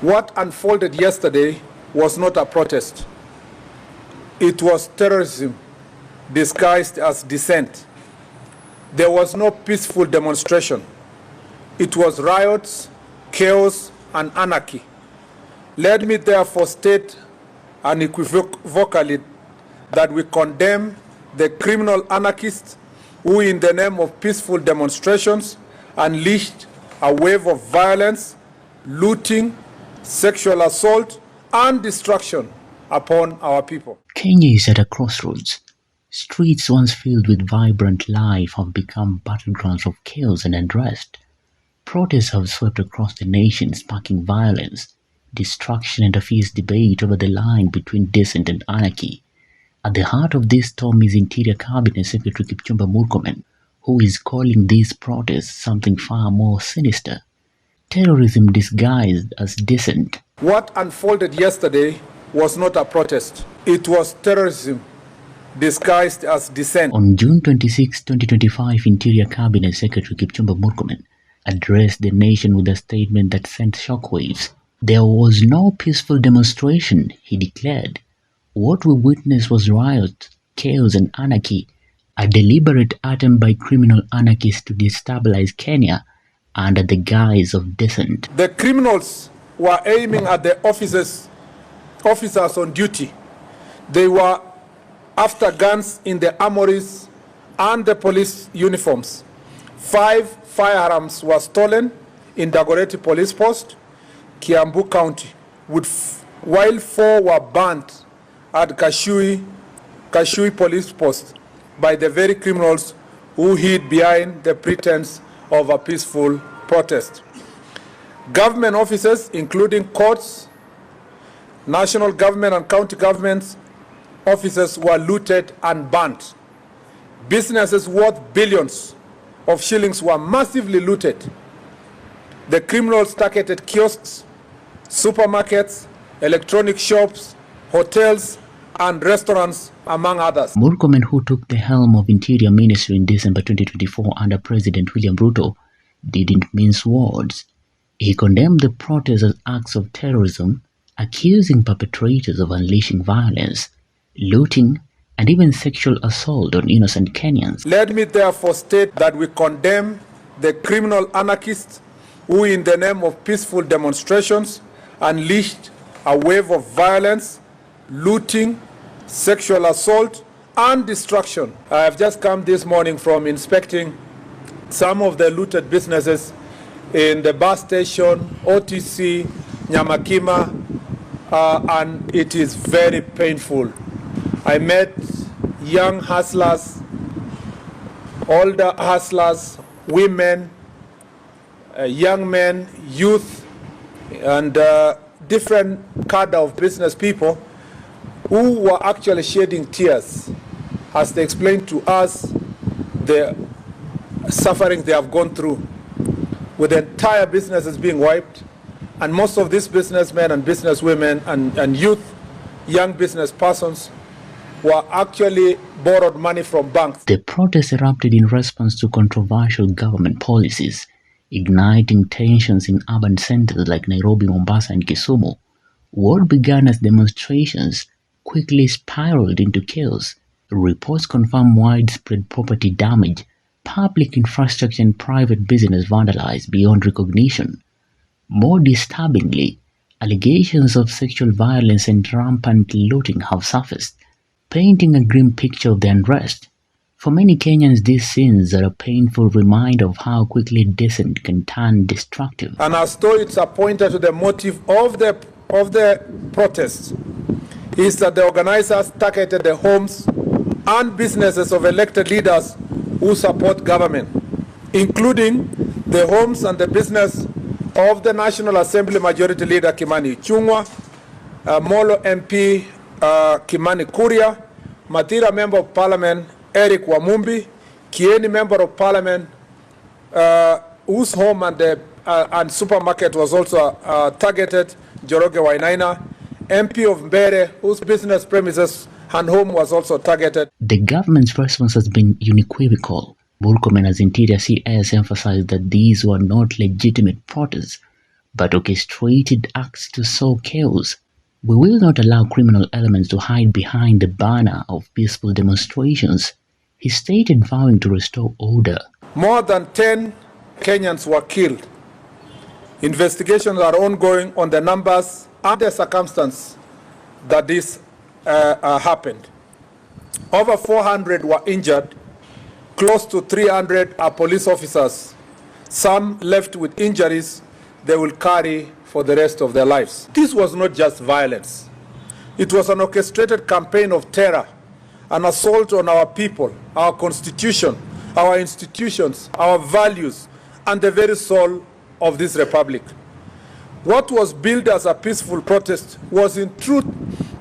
What unfolded yesterday was not a protest. It was terrorism disguised as dissent. There was no peaceful demonstration. It was riots, chaos, and anarchy. Let me therefore state unequivocally that we condemn the criminal anarchists who, in the name of peaceful demonstrations, unleashed a wave of violence, looting, sexual assault, and destruction upon our people. Kenya is at a crossroads. Streets once filled with vibrant life have become battlegrounds of chaos and unrest. Protests have swept across the nation, sparking violence, destruction, and a fierce debate over the line between dissent and anarchy. At the heart of this storm is Interior Cabinet Secretary Kipchumba Murkomen, who is calling these protests something far more sinister: terrorism disguised as dissent. What unfolded yesterday was not a protest. It was terrorism disguised as dissent. On June 26, 2025, Interior Cabinet Secretary Kipchumba Murkomen addressed the nation with a statement that sent shockwaves. There was no peaceful demonstration, he declared. What we witnessed was riot, chaos, and anarchy, a deliberate attempt by criminal anarchists to destabilize Kenya under the guise of dissent. The criminals were aiming at the officers on duty. They were after guns in the armories and the police uniforms. 5 firearms were stolen in Dagoretti Police Post, Kiambu County, while 4 were burnt at Kashui Police Post by the very criminals who hid behind the pretense of a peaceful protest. Government offices, including courts, national government and county governments offices, were looted and burnt. Businesses worth billions of shillings were massively looted. The criminals targeted kiosks, supermarkets, electronic shops, hotels, and restaurants, among others. Murkomen, who took the helm of Interior Ministry in December 2024 under President William Ruto, didn't mince words. He condemned the protests as acts of terrorism, accusing perpetrators of unleashing violence, looting, and even sexual assault on innocent Kenyans. Let me therefore state that we condemn the criminal anarchists who, in the name of peaceful demonstrations, unleashed a wave of violence, looting, sexual assault, and destruction. I have just come this morning from inspecting some of the looted businesses in the bus station, OTC, Nyamakima, and it is very painful. I met young hustlers, older hustlers, women, young men, youth, and different cadre of business people who were actually shedding tears as they explained to us the suffering they have gone through, with the entire businesses being wiped, and most of these businessmen and businesswomen and youth, young business persons, were actually borrowed money from banks. The protests erupted in response to controversial government policies, igniting tensions in urban centers like Nairobi, Mombasa, and Kisumu. What began as demonstrations quickly spiraled into chaos. Reports confirm widespread property damage, public infrastructure, and private business vandalized beyond recognition. More disturbingly, allegations of sexual violence and rampant looting have surfaced, painting a grim picture of the unrest. For many Kenyans, these scenes are a painful reminder of how quickly dissent can turn destructive. And as though it's pointed to the motive of the protests, is that the organizers targeted the homes and businesses of elected leaders who support government, including the homes and the business of the National Assembly Majority Leader Kimani Ichung'wah, Molo MP Kimani Kuria, Mathira Member of Parliament Eric Wamumbi, Kieni Member of Parliament whose home and supermarket was also targeted, Joroge Wainaina, MP of Mbere, whose business premises and home was also targeted. The government's response has been unequivocal. Murkomen, as Interior CS, emphasized that these were not legitimate protests, but orchestrated acts to sow chaos. We will not allow criminal elements to hide behind the banner of peaceful demonstrations, he stated, vowing to restore order. More than 10 Kenyans were killed. Investigations are ongoing on the numbers and the circumstance that this happened. Over 400 were injured. Close to 300 are police officers. Some left with injuries they will carry for the rest of their lives. This was not just violence. It was an orchestrated campaign of terror, an assault on our people, our constitution, our institutions, our values, and the very soul of this republic. What was billed as a peaceful protest was in truth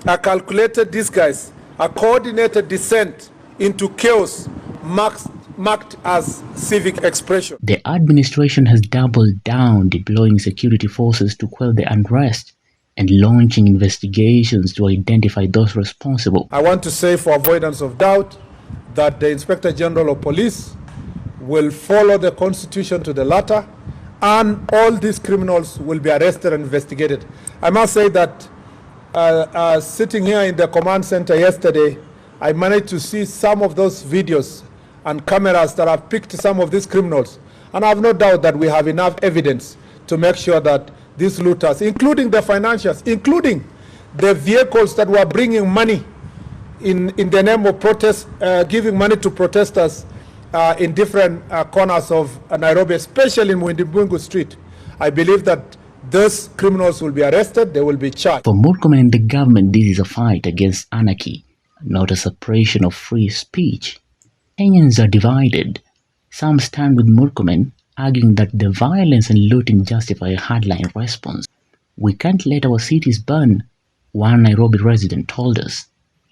a calculated disguise, a coordinated descent into chaos marked as civic expression. The administration has doubled down, deploying security forces to quell the unrest and launching investigations to identify those responsible. I want to say, for avoidance of doubt, that the Inspector General of Police will follow the Constitution to the letter, and all these criminals will be arrested and investigated. I must say that sitting here in the command center yesterday, I managed to see some of those videos and cameras that have picked some of these criminals. And I have no doubt that we have enough evidence to make sure that these looters, including the financiers, including the vehicles that were bringing money in the name of protest, giving money to protesters in different corners of Nairobi, especially in Mwindibungu Street. I believe that those criminals will be arrested, they will be charged. For Murkomen and the government, this is a fight against anarchy, not a suppression of free speech. Kenyans are divided. Some stand with Murkomen, arguing that the violence and looting justify a hardline response. We can't let our cities burn, one Nairobi resident told us.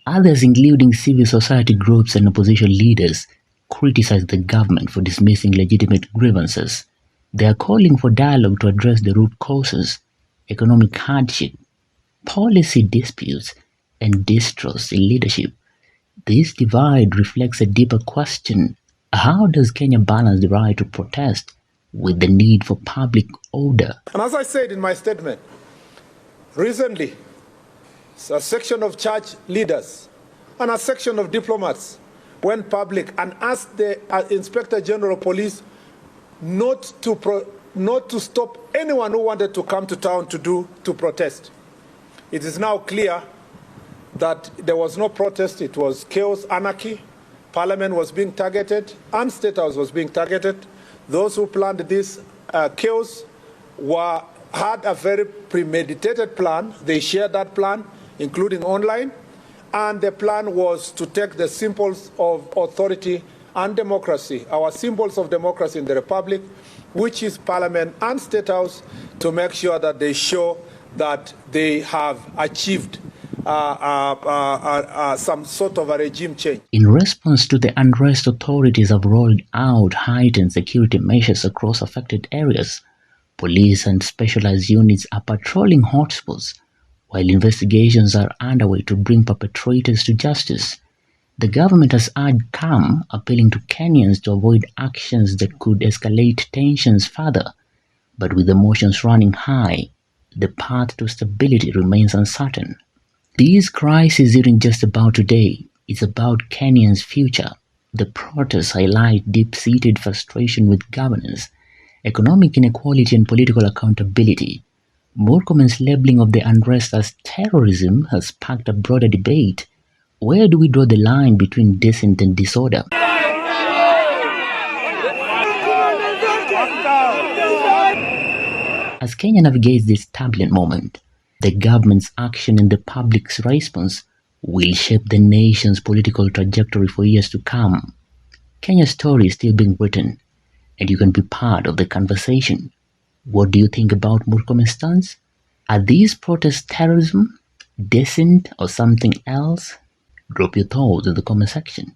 Others, including civil society groups and opposition leaders, criticize the government for dismissing legitimate grievances. They are calling for dialogue to address the root causes: economic hardship, policy disputes, and distrust in leadership. This divide reflects a deeper question: how does Kenya balance the right to protest with the need for public order? And as I said in my statement, recently, a section of church leaders and a section of diplomats went public and asked the Inspector General of Police not to stop anyone who wanted to come to town to protest. It is now clear that there was no protest, it was chaos, anarchy. Parliament was being targeted and State House was being targeted. Those who planned this chaos had a very premeditated plan. They shared that plan, including online, and the plan was to take the symbols of authority and democracy, our symbols of democracy in the Republic, which is Parliament and State House, to make sure that they show that they have achieved some sort of a regime change. In response to the unrest, authorities have rolled out heightened security measures across affected areas. Police and specialized units are patrolling hotspots, while investigations are underway to bring perpetrators to justice. The government has urged calm, appealing to Kenyans to avoid actions that could escalate tensions further. But with emotions running high, the path to stability remains uncertain. This crisis isn't just about today, it's about Kenyans' future. The protests highlight deep-seated frustration with governance, economic inequality, and political accountability. Murkomen's labeling of the unrest as terrorism has sparked a broader debate. Where do we draw the line between dissent and disorder? As Kenya navigates this turbulent moment, the government's action and the public's response will shape the nation's political trajectory for years to come. Kenya's story is still being written, and you can be part of the conversation. What do you think about Murkomen's stance? Are these protests terrorism, dissent, or something else? Drop your thoughts in the comment section.